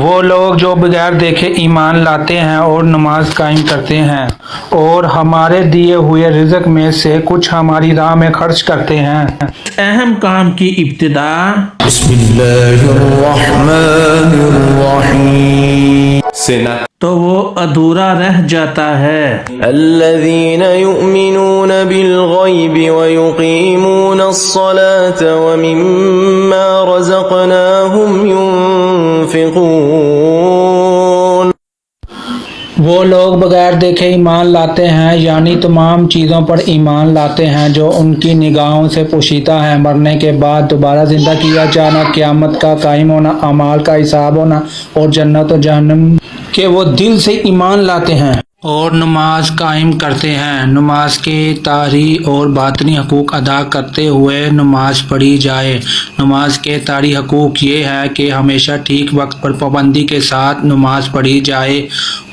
وہ لوگ جو بغیر دیکھے ایمان لاتے ہیں اور نماز قائم کرتے ہیں اور ہمارے دیے ہوئے رزق میں سے کچھ ہماری راہ میں خرچ کرتے ہیں۔ اہم کام کی ابتدا بسم اللہ الرحمن الرحیم سے نہ تو وہ ادھورا رہ جاتا ہے۔ الذین یؤمنون بالغیب ویقیمون الصلاة ومما رزقناہم ينفقون۔ وہ لوگ بغیر دیکھے ایمان لاتے ہیں، یعنی تمام چیزوں پر ایمان لاتے ہیں جو ان کی نگاہوں سے پوشیدہ ہیں، مرنے کے بعد دوبارہ زندہ کیا جانا، قیامت کا قائم ہونا، اعمال کا حساب ہونا اور جنت و جہنم کے وہ دل سے ایمان لاتے ہیں اور نماز قائم کرتے ہیں۔ نماز کے طاہری اور باطنی حقوق ادا کرتے ہوئے نماز پڑھی جائے۔ نماز کے طاہری حقوق یہ ہے کہ ہمیشہ ٹھیک وقت پر پابندی کے ساتھ نماز پڑھی جائے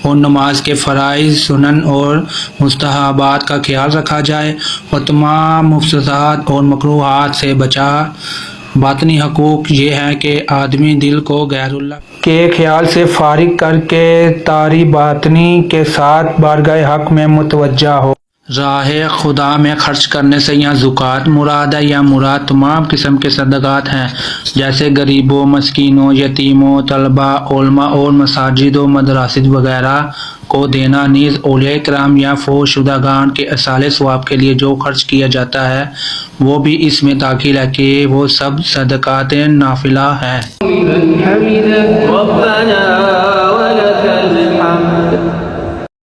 اور نماز کے فرائض، سنن اور مستحبات کا خیال رکھا جائے اور تمام مفسدات اور مکروہات سے بچا۔ باطنی حقوق یہ ہے کہ آدمی دل کو غیر اللہ کے خیال سے فارغ کر کے طاہری باطنی کے ساتھ بارگاہ حق میں متوجہ ہو۔ راہ خدا میں خرچ کرنے سے یہاں زکوٰۃ مراد ہے یا مراد تمام قسم کے صدقات ہیں، جیسے غریبوں، مسکینوں، یتیموں، طلباء، علماء اور مساجد و مدارس وغیرہ کو دینا، نیز اولیاء کرام یا فوت شدگان کے ایصال ثواب کے لیے جو خرچ کیا جاتا ہے وہ بھی اس میں داخل ہے کہ وہ سب صدقات نافلہ ہیں۔ ربنا ولک الحمد